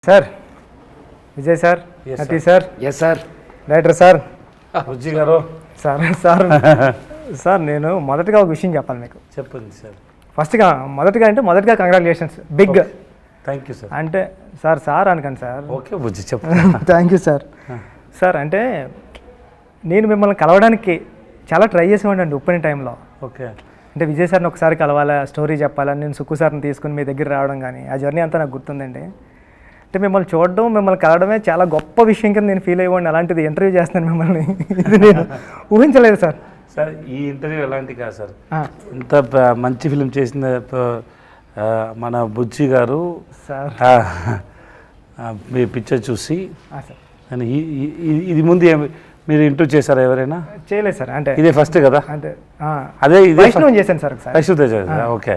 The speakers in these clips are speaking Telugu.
Sir Vijay sir, Natti sir, yes sir, director sir, Bujji గారు సార్ సార్ సార్ నేను మొదటగా ఒక విషయం చెప్పాలి మీకు. చెప్పండి సార్. మొదటగా congratulations, big. Thank you sir. అంటే సార్ సార్ అనకండి సార్. ఓకే బుజ్జి చెప్పండి. Thank you sir. సార్ అంటే నేను మిమ్మల్ని కలవడానికి చాలా ట్రై చేసేవాడిని ఓపెనింగ్ టైంలో. ఓకే. అంటే విజయ్ సార్ని ఒకసారి కలవాలా, స్టోరీ చెప్పాలని నేను సుక్కు సార్ని తీసుకుని మీ దగ్గర రావడం కానీ ఆ జర్నీ అంతా నాకు గుర్తుందండి. అంటే మిమ్మల్ని చూడడం, మిమ్మల్ని కలవడమే చాలా గొప్ప విషయం కింద నేను ఫీల్ అయ్యేవాడిని. అలాంటిది ఇంటర్వ్యూ చేస్తున్నాను మిమ్మల్ని, ఇది నేను ఊహించలేదు సార్. సార్ ఈ ఇంటర్వ్యూ ఎలాంటి కాదు సార్, ఇంత మంచి ఫిలిం చేసిన మన బుజ్జి గారు సార్ మీ పిక్చర్ చూసి ఇది ముందు మీరు ఇంటర్వ్యూ చేశారా ఎవరైనా? చేయలేదు సార్. అంటే ఇదే ఫస్ట్ కదా? అంటే అదే వైష్ణవ్ చేశాను సార్. ఓకే.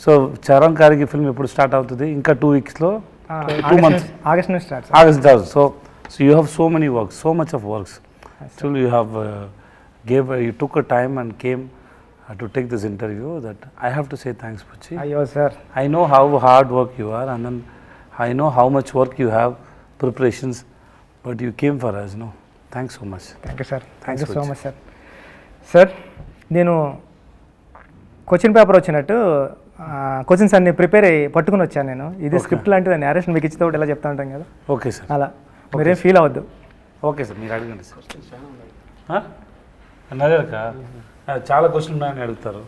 సో చరణ్ గారికి ఫిల్మ్ ఎప్పుడు స్టార్ట్ అవుతుంది? ఇంకా 2 weeksలో, 2 months, ఆగస్ట్ నుంచి start. August. So you have so many works, so much of works. Still you have you took a time and came to take this interview. That I have to say thanks, Buchi. Ayyo sir, I know how hard work you are, and then I know how much work you have, preparations, but you came for us. No, thanks so much. Thank you sir. Thank you so much sir. Sir, నేను క్వశ్చన్ పేపర్ వచ్చినట్టు క్వశ్చన్స్ అన్ని ప్రిపేర్ అయ్యి పట్టుకుని వచ్చాను నేను. ఇది స్క్రిప్ట్ లాంటిది, నేరేషన్ మీకు ఇచ్చితే ఇలా చెప్తా ఉంటాం కదా. Okay sir. అలా మీరేం ఫీల్ అవ్వద్దు. ఓకే సార్, మీరు అడగండి సార్. అన్నాక చాలా క్వశ్చన్ ఉన్నాయని అడుగుతారు.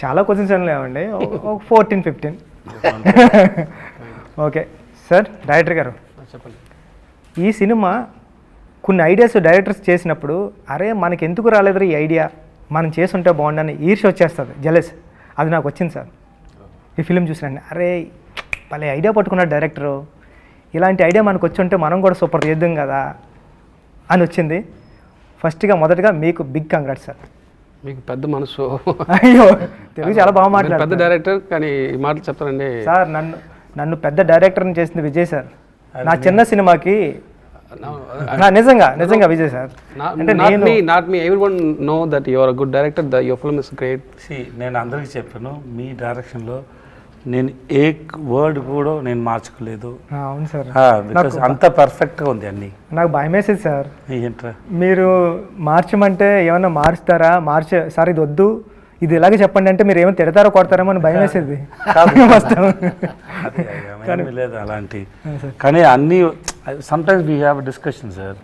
చాలా క్వశ్చన్స్ ఏం లేవండి, 14-15. Okay sir. డైరెక్టర్ గారు చెప్పండి. ఈ సినిమా కొన్ని ఐడియాస్ డైరెక్టర్స్ చేసినప్పుడు అరే మనకి ఎందుకు రాలేదు ఈ ఐడియా, మనం చేసుంటే బాగుండని ఈర్ష్య వచ్చేస్తుంది, జెలస్. అది నాకు వచ్చింది సార్ ఈ ఫిలిం చూసినండి. అరే భలే ఐడియా పట్టుకున్నాడు డైరెక్టరు, ఇలాంటి ఐడియా మనకు వచ్చి ఉంటే మనం కూడా సూపర్ చేద్దాం కదా అని వచ్చింది. మొదటగా మీకు బిగ్ కంగ్రాట్స్ సార్. మీకు పెద్ద మనసు. అయ్యో తెలుగు చాలా బాగా మాట్లాడారు. పెద్ద డైరెక్టర్ కానీ ఈ మాటలు చెప్తారండి సార్. నన్ను పెద్ద డైరెక్టర్ని చేసింది విజయ్ సార్. నా చిన్న సినిమాకి నిజంగా విజయ్ సార్. అంటే not me everyone know that you are a good director, the your film is great. నేను అందరికీ చెప్పాను, మీ డైరెక్షన్లో నేను ఏ వర్డ్ కూడా నేను మార్చుకోలేదు. అవును సార్, బికాస్ అంత పర్ఫెక్ట్గా ఉంది అన్ని. నాకు భయం వేసేది సార్, ఏంట్రా మీరు మార్చమంటే ఏమన్నా మారుస్తారా, సార్ ఇది వద్దు, ఇది ఇలాగే చెప్పండి అంటే మీరు ఏమైనా తిడతారో కొడతారేమో అని భయం వేసేది. లేదు అలాంటి, కానీ అన్నీ sometimes we have discussion sir.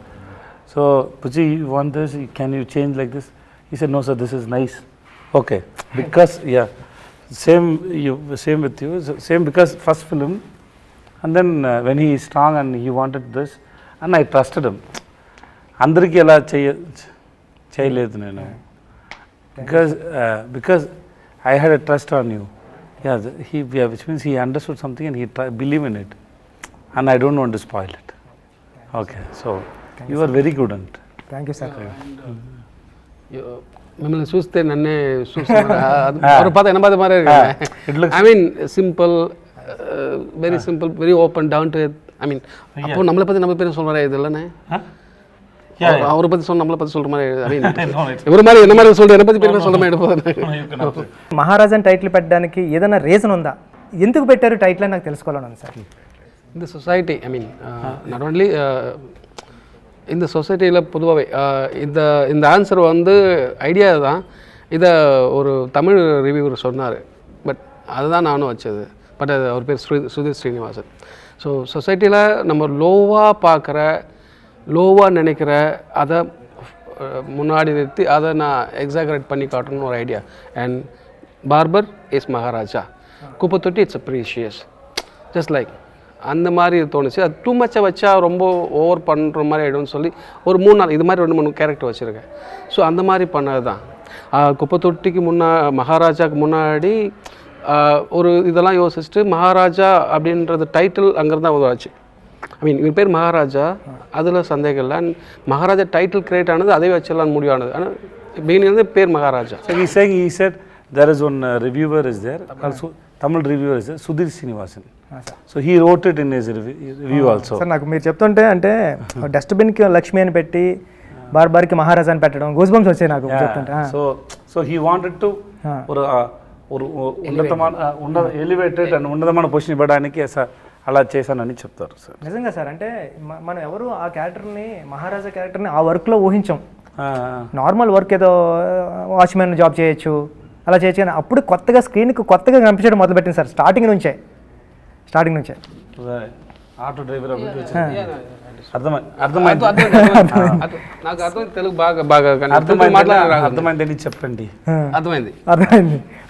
So Buchi, you want this, can you change like this? He said no sir, this is nice. Okay, because same with you, same because first film, and then when he is strong and he wanted this and I trusted him. అందరికీ ఎలా చేయలేదు నేను, because I had a trust on you. Which means he understood something and he believed in it, and I don't want to spoil it. Okay, so you are very good at it. Thank you sir. మిమ్మల్ని చూస్తే నన్నే చూస్తున్నారు. I mean simple, very simple, very open, down to earth. I mean அப்போ நம்மளை பற்றி நம்ம பேர் சொல்கிற இது இல்லைண்ணே, அவரை பற்றி நம்மளை பற்றி சொல்கிற மாதிரி. ஐ மீன் ఎవరి மாதிரி என்ன மாதிரி சொல்கிற, என்னை பற்றி பேர் சொல்கிற மாதிரி எடுப்போம். మహారాజాని టైటిల్ పెట్టడానికి ఏదైనా రీజన్ ఉందా, ఎందుకు పెట్టారు టైటిల్ అని నాకు తెలుసుకోవాలని సార్. இந்த society, I mean not only இந்த சொசைட்டியில் பொதுவாகவே இந்த ஆன்சர் வந்து ஐடியா தான். இதை ஒரு தமிழ் ரிவ்யூவர் சொன்னார், பட் அதுதான் நானும் வச்சது. பட் அது அவர் பேர் சுதீர் ஸ்ரீனிவாசன். ஸோ சொசைட்டியில் நம்ம லோவாக பார்க்குற, லோவாக நினைக்கிற, அதை முன்னாடி நிறுத்தி அதை நான் எக்ஸாகரேட் பண்ணி காட்டணும்னு ஒரு ஐடியா. அண்ட் பார்பர் இஸ் மகாராஜா, குப்பத்தொட்டி it's a precious, just like அந்த மாதிரி தோணுச்சு. அது டூ மச்சை வச்சா ரொம்ப ஓவர் பண்ணுற மாதிரி ஆகிடும்னு சொல்லி ஒரு 3-4 இது மாதிரி 2-3 கேரக்டர் வச்சுருக்கேன். ஸோ அந்த மாதிரி பண்ணது தான். குப்பத்தொட்டிக்கு மகாராஜாவுக்கு முன்னாடி ஒரு இதெல்லாம் யோசிச்சுட்டு மகாராஜா அப்படின்றது டைட்டில் அங்கே தான் உருவாச்சு. ஐ மீன் இவர் பேர் மகாராஜா, அதில் சந்தேகம் இல்லை. அண்ட் மகாராஜா டைட்டில் கிரியேட் ஆனது அதே வச்செல்லாம் முடிவானது. ஆனால் பிகினிங் பேர் Maharaja. He said there is one reviewer is there, also Tamil reviewer is there, Sudhir Srinivasan. So he wrote it in his review also. Sir నాకు మీరు చెప్తుంటే అంటే డస్ట్బిన్కి లక్ష్మి అని పెట్టి బార్బార్కి మహారాజా అని పెట్టడం గూస్ బంప్స్ వచ్చాయి నాకు చెప్తుంటే. సో he wanted to ஒரு ఉన్నతమైన ఎలివేటెడ్ అండ్ ఉన్నతమైన పొజిషన్ ఇవ్వడానికి అలా చేశానని చెప్తారు సార్. నిజంగా సార్, అంటే మనం ఎవరు ఆ క్యారెక్టర్ని, మహారాజా క్యారెక్టర్ని ఆ వర్క్లో ఊహించాం. నార్మల్ వర్క్ ఏదో వాచ్మెన్ జాబ్ చేయొచ్చు, అలా చేయొచ్చు, కానీ అప్పుడు కొత్తగా స్క్రీన్కి కొత్తగా కనిపించడం మొదలుపెట్టింది సార్. స్టార్టింగ్ నుంచే ఆటో డ్రైవర్ నాకు అర్థం తెలుగు బాగా అర్థమైందని చెప్పండి. అర్థమైంది.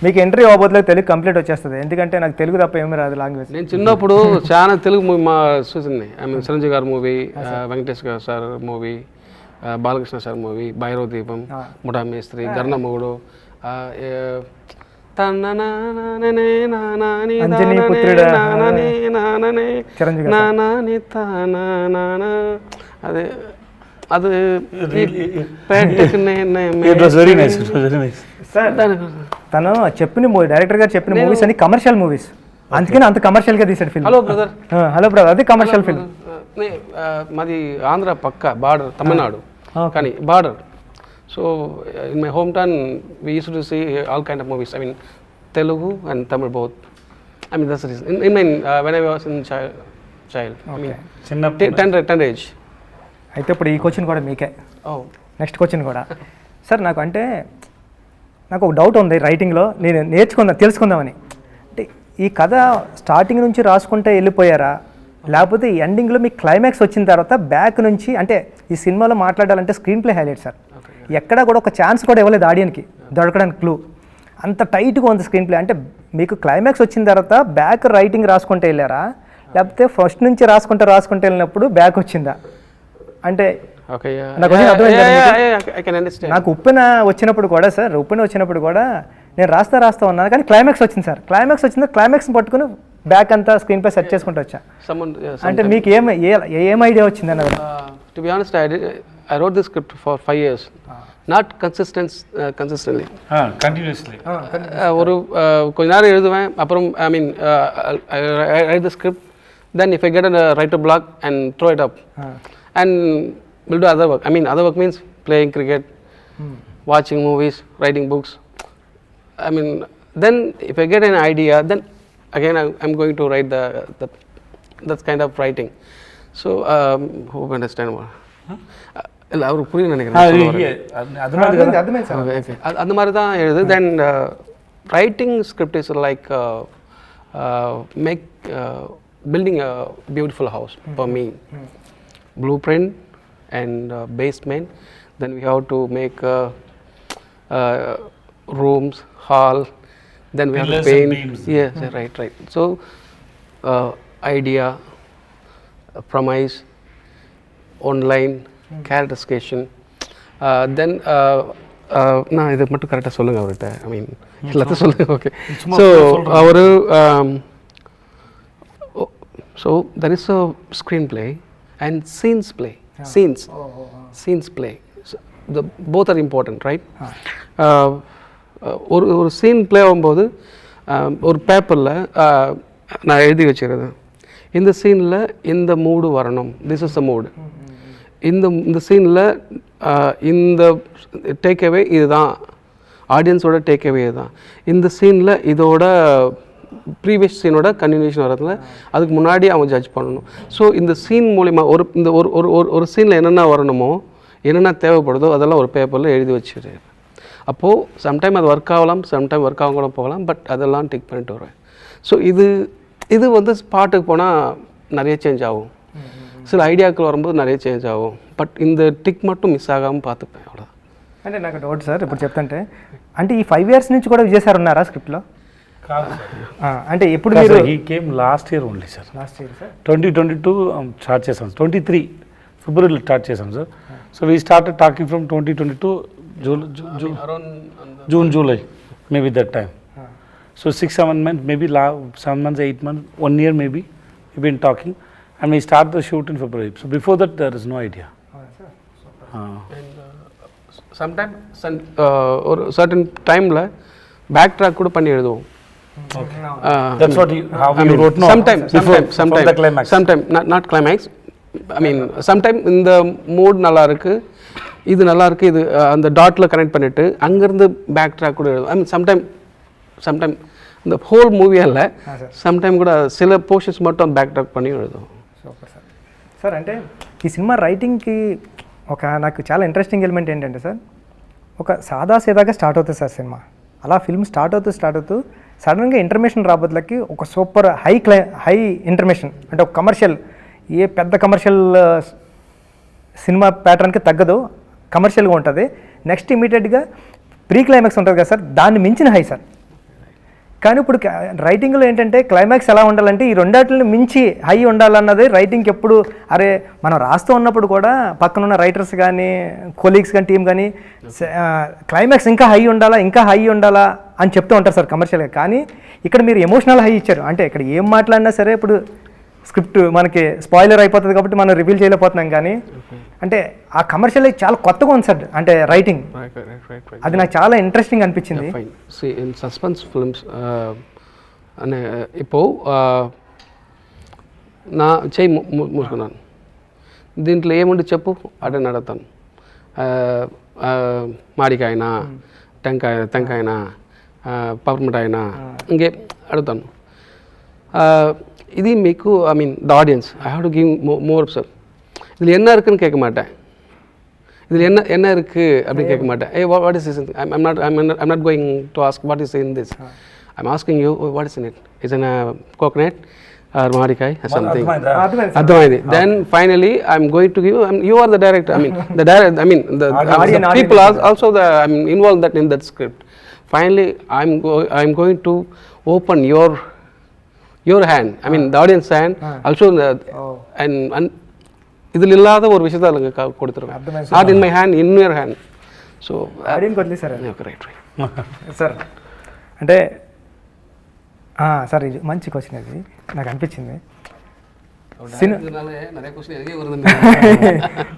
మీకు ఎంట్రీ అవ్వబోతులే తెలుగు కంప్లీట్ వచ్చేస్తుంది, ఎందుకంటే నాకు తెలుగు తప్ప ఏమీ రాదు లాంగ్వేజ్. నేను చిన్నప్పుడు చాలా తెలుగు మూవీ మా చూసింది. ఐ మీన్ చిరంజీవి గారి మూవీ, వెంకటేష్ గారు sir movie, Balakrishna sir movie, Bhairava దీపం, ముఠా మేస్త్రి, గర్ణ మొగుడు, అదే అది తను చెప్పిన డైరెక్టర్ గారు చెప్పిన మూవీస్ అన్ని కమర్షియల్ మూవీస్, అందుకని అంత కమర్షియల్ గా తీసాడు ఫిల్మ్. హలో బ్రదర్, అది కమర్షియల్ ఫిల్మ్. మాది ఆంధ్ర పక్క బార్డర్, తమిళనాడు కానీ border. So in my home town we use to see all kind of movies. I mean Telugu and Tamil both. I mean that's the reason. In when I was in child. I mean, 10 age. అయితే ఇప్పుడు ఈ క్వశ్చన్ కూడా మీకే. నెక్స్ట్ క్వశ్చన్ కూడా సార్, నాకు ఒక డౌట్ ఉంది రైటింగ్లో, నేను తెలుసుకుందామని. అంటే ఈ కథ స్టార్టింగ్ నుంచి రాసుకుంటే వెళ్ళిపోయారా, లేకపోతే ఈ ఎండింగ్లో మీకు క్లైమాక్స్ వచ్చిన తర్వాత బ్యాక్ నుంచి, అంటే ఈ సినిమాలో మాట్లాడాలంటే స్క్రీన్ ప్లే హైలైట్ సార్. ఎక్కడా కూడా ఒక ఛాన్స్ కూడా ఇవ్వలేదు ఆడియన్కి దొరకడానికి క్లూ, అంత టైట్గా ఉంది స్క్రీన్ ప్లే. అంటే మీకు క్లైమాక్స్ వచ్చిన తర్వాత బ్యాక్ రైటింగ్ రాసుకుంటే వెళ్ళారా, లేకపోతే ఫస్ట్ నుంచి రాసుకుంటే వెళ్ళినప్పుడు బ్యాక్ వచ్చిందా? అంటే నాకు ఉప్పెన వచ్చినప్పుడు కూడా సార్, నేను రాస్తా ఉన్నాను, కానీ క్లైమాక్స్ వచ్చింది సార్. క్లైమాక్స్ పట్టుకుని బ్యాక్ అంతా స్క్రీన్ పై సెట్ చేసుకుంటూ వచ్చా. అంటే మీకు ఏం ఐడియా వచ్చింది అన్నది? To be honest, I wrote this script for 5 years. Not consistently. Continuously. ஒரு கொஞ்ச நேரம் எழுதுவேன், அப்புறம் I mean I write the script, then if I get a writer block and throw it up and will do other work. I mean other work means playing cricket, watching movies, writing books. I mean then if I get an idea, then again I'm going to write that kind of writing. So hope you understand what. இல்லை அவருக்கு புரியும் நினைக்கிறேன். அந்த மாதிரி தான் எழுது. Then writing script is like make building a beautiful house for me. Blueprint and basement, then we have to make rooms, hall, then we have to paint. Yes, right. So idea, premise, online, characterisation, then நான் இதை மட்டும் கரெக்டாக சொல்லுங்கள் அவர்கிட்ட. ஐ மீன் எல்லாத்தையும் சொல்லுங்கள். ஓகே. ஸோ அவர் so there is a screen play and scenes play. Both are important, right? ஒரு சீன் பிளே ஆகும்போது ஒரு பேப்பரில் நான் எழுதி வச்சுக்கிறது, இந்த சீனில் இந்த மூடு வரணும், திஸ் இஸ் த மூடு. இந்த சீனில் இந்த டேக்அவே இதுதான், ஆடியன்ஸோட டேக்அவே இதுதான். இந்த சீனில் இதோட ப்ரீவியஸ் சீனோட கன்டினியூஷன் வரதுல அதுக்கு முன்னாடி அவங்க ஜட்ஜ் பண்ணணும். ஸோ இந்த சீன் மூலிமா ஒரு சீனில் என்னென்ன வரணுமோ, என்னென்ன தேவைப்படுதோ அதெல்லாம் ஒரு பேப்பரில் எழுதி வச்சுட்டு, அப்போது சம்டைம் அது ஒர்க் ஆகலாம், சம்டைம் ஒர்க் ஆக கூட போகலாம், பட் அதெல்லாம் டிக் பண்ணிட்டு வருவேன். ஸோ இது வந்து ஸ்பாட்டுக்கு போனால் நிறைய சேஞ்ச் ஆகும், சில ఐడియాకి வரும்போது நிறைய చేంజ్ ఆகும், బట్ இந்த టిక్ மட்டும் మిస్ ఆగాము పాతుపే అవ్వడా. అంటే నాకు డౌట్ సార్, ఇప్పుడు చెప్తుంటే అంటే ఈ 5 years నుంచి కూడా విజయ్ సార్ ఉన్నారా స్క్రిప్ట్లో? కాదు సార్. అంటే ఎప్పుడు మీరు? He came last year only sir. 2022 start చేసాం, 23 ఫిబ్రవరిలో స్టార్ట్ చేసాం sir. So we started talking from 2022 June July maybe that time. So 6-7 months, maybe 7 months, 8 months, 1 year maybe we've been talking. And we start the shoot in February. So before that, there is no idea. And sometimes or certain time la backtrack kuda panni eludhuvom. That's what how you wrote. No, sometimes the climax. Sometimes not climax. I mean sometimes in the mood nalla irukku, idu nalla irukku, idu and the dot la connect pannittu anga irundhu backtrack kuda eludhuvom. I mean sometimes இந்த ஹோல் மூவியால் சம்டைம் கூட சில போர்ஷன்ஸ் மட்டும் பேக் ட்ராக் பண்ணி எழுதும். Super sir. సార్ అంటే ఈ సినిమా రైటింగ్కి నాకు చాలా ఇంట్రెస్టింగ్ ఎలిమెంట్ ఏంటంటే సార్, ఒక సాదాసీదాగా స్టార్ట్ అవుతుంది సార్ సినిమా. అలా ఫిల్మ్ స్టార్ట్ అవుతూ సడన్గా ఇంటర్మేషన్ రాబోతులకి ఒక సూపర్ హై ఇంటర్మేషన్, అంటే ఒక కమర్షియల్, ఏ పెద్ద కమర్షియల్ సినిమా ప్యాటర్న్కి తగ్గదు, కమర్షియల్గా ఉంటుంది. నెక్స్ట్ ఇమీడియట్గా ప్రీ క్లైమాక్స్ ఉంటుంది కదా సార్, దాన్ని మించిన హై సార్. కానీ ఇప్పుడు రైటింగ్లో ఏంటంటే క్లైమాక్స్ ఎలా ఉండాలంటే ఈ రెండాటిని మించి హై ఉండాలన్నది రైటింగ్కి ఎప్పుడు, అరే మనం రాస్తూ ఉన్నప్పుడు కూడా పక్కన ఉన్న రైటర్స్ కానీ కొలీగ్స్ కానీ టీం కానీ క్లైమాక్స్ ఇంకా హై ఉండాలా అని చెప్తూ ఉంటారు సార్ కమర్షియల్గా. కానీ ఇక్కడ మీరు ఎమోషనల్ హై ఇచ్చారు. అంటే ఇక్కడ ఏం మాట్లాడినా సరే ఇప్పుడు స్క్రిప్ట్ మనకి స్పాయిలర్ అయిపోతుంది కాబట్టి మనం రివీల్ చేయలేకపోతున్నాం. కానీ అంటే ఆ కమర్షియల్ చాలా కొత్తగా ఉంది సార్, అంటే రైటింగ్ అది నాకు చాలా ఇంట్రెస్టింగ్ అనిపించింది. ఇన్ సస్పెన్స్ ఫిల్మ్స్ అనే ఇప్పుడు నా చేయి మూసుకున్నాను, దీంట్లో ఏముండి చెప్పు అంటే అడుగుతాను. మాడికాయనా, టెంకాయనా, పపర్మిఠాయినా, ఇంకే అడుగుతాను. இது మీకు I mean the audience I have to give more sir. இதில் என்ன இருக்குன்னு கேட்க மாட்டேன், இதில் என்ன இருக்குது அப்படின்னு கேட்க மாட்டேன். ஏ what is this, I'm not going to ask what is in this, I'm asking you what is in it, it's in coconut or மாடிக்காய் something. அர்த்தமாயிது. Then finally I'm going to give, you are the director, I mean the people are also the involved that in that script. Finally I'm going to open your hand, I mean the audience hand also, and இதில் இல்லாத ஒரு விஷயத்தை அதுங்க கொடுத்துருவேன். Not in my hand, in your hand. So audience వదిలే సార్. రైట్ సార్ అంటే సార్ ఇది మంచి క్వశ్చన్, అది నాకు అనిపించింది.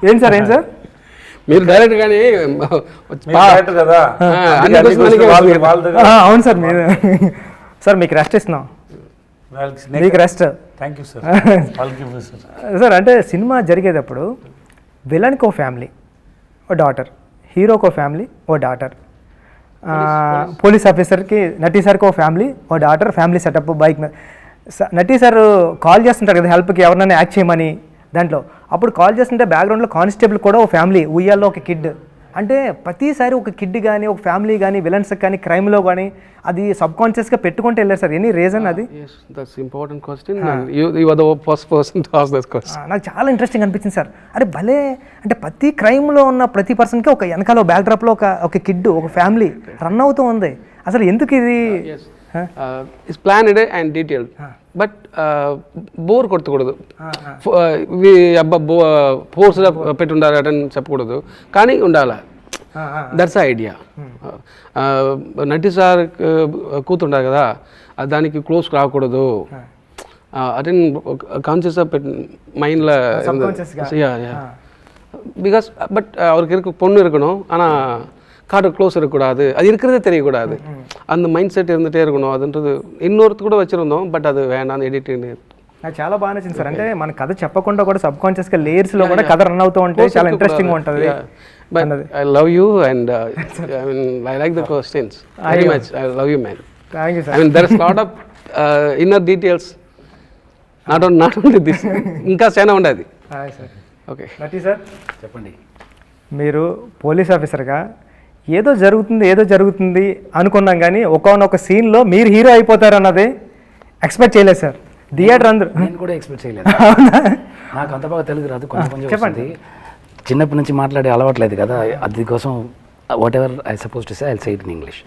ఏం సార్ మీరు డైరెక్ట్ కానీ కదా. అవును సార్, మీరు సార్ మీకు రెస్ట్ ఇస్తున్నాం, మీకు rest. Thank you sir. Sir అంటే సినిమా జరిగేటప్పుడు విలన్కి ఓ ఫ్యామిలీ, ఓ డాటర్, హీరోకి ఓ ఫ్యామిలీ, ఓ డాటర్, పోలీస్ ఆఫీసర్కి నటీ సార్కి ఓ ఫ్యామిలీ, ఓ డాటర్, ఫ్యామిలీ సెటప్ బైక్ మీద. నటీ సార్ కాల్ చేస్తుంటారు కదా హెల్ప్కి, ఎవరినైనా యాక్ట్ చేయమని. దాంట్లో అప్పుడు కాల్ చేస్తుంటే బ్యాక్గ్రౌండ్లో కానిస్టేబుల్ కూడా ఓ ఫ్యామిలీ, ఉయ్యాల్లో ఒక కిడ్. అంటే ప్రతిసారి ఒక కిడ్ కానీ ఒక ఫ్యామిలీ కానీ విలన్స్ కానీ క్రైమ్లో కానీ అది సబ్ కాన్షియస్గా పెట్టుకుంటూ వెళ్ళారు సార్. ఎనీ రీజన్ అది? That's important question. You are the first person to ask this question. నాకు చాలా ఇంట్రెస్టింగ్ అనిపించింది సార్. అరే భలే, అంటే ప్రతి క్రైమ్లో ఉన్న ప్రతి పర్సన్కి ఒక వెనకాల బ్యాక్ డ్రాప్లో ఒక కిడ్, ఒక ఫ్యామిలీ రన్ అవుతూ ఉంది. అసలు ఎందుకు ఇది? It's planned and detailed, but bore కొట్టకూడదు. అబ్బా ఫోర్స్గా పెట్టుండాలి అని చెప్పకూడదు, కానీ ఉండాలి. That's idea. నటి సార్ కూతుండాలి కదా, దానికి క్లోజ్ రాకూడదు. అదే కాన్షియస్గా మైండ్లో பிகாஸ் பட் அவருக்கு இருக்க பொண்ணு இருக்கணும், ஆனால் காட்டு க்ளோஸ் இருக்கக்கூடாது, அது இருக்கிறதே தெரியக்கூடாது. அந்த மைண்ட் செட் இருந்துகிட்டே இருக்கணும். அதுன்றது இன்னொருத்து కూడా వచ్చిருந்தோம், బట్ అది వేణాన్ని ఎడిటింగ్. నాకు చాలా బాగా నచ్చింది సార్. అంటే మన కథ చెప్పకుండా కూడా సబ్ కాన్షియస్గా లేయర్స్లో కూడా కథ రన్ అవుతూ ఉంటే చాలా ఇంట్రెస్టింగ్ ఉంటుంది. But I love you and I mean I like the questions very much. I love you man. Thank you sir. I mean there is lot of inner details, not only this, ఇంకా చాలా ఉండేది. సార్ ఓకే నటి సార్ చెప్పండి. మీరు పోలీస్ ఆఫీసర్గా ఏదో జరుగుతుంది అనుకున్నాం, కానీ ఒకనొక సీన్లో మీరు హీరో అయిపోతారు అన్నది ఎక్స్పెక్ట్ చేయలేదు సార్. థియేటర్ అందరూ, నేను కూడా ఎక్స్పెక్ట్ చేయలేదు. నాకు అంత బాగా తెలుగు రాదు, కొంచెం చెప్పండి. చిన్నప్పటి నుంచి మాట్లాడే అలవాట్లేదు కదా, అది కోసం what ever I suppose to say I say it in English.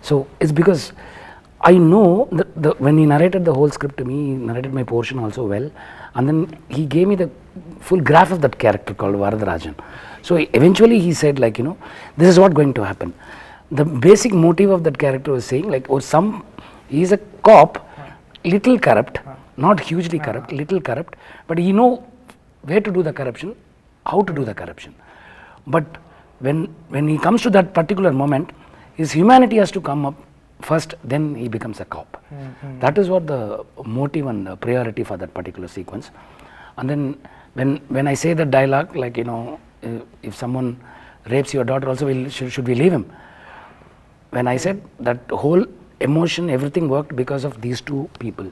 So it's because I know that when he narrated the whole script to me, he narrated my portion also well, and then he gave me the full graph of that character called Varadarajan. So eventually he said, like, you know, this is what going to happen. The basic motive of that character was saying, like, he is a cop, little corrupt, not hugely corrupt, little corrupt, but he know where to do the corruption, how to do the corruption. But when he comes to that particular moment, his humanity has to come up first, then he becomes a cop. That is what the motive and the priority for that particular sequence. And then when I say the dialogue, like, you know, if someone rapes your daughter also, should we leave him? When I said that whole emotion, everything worked because of these two people.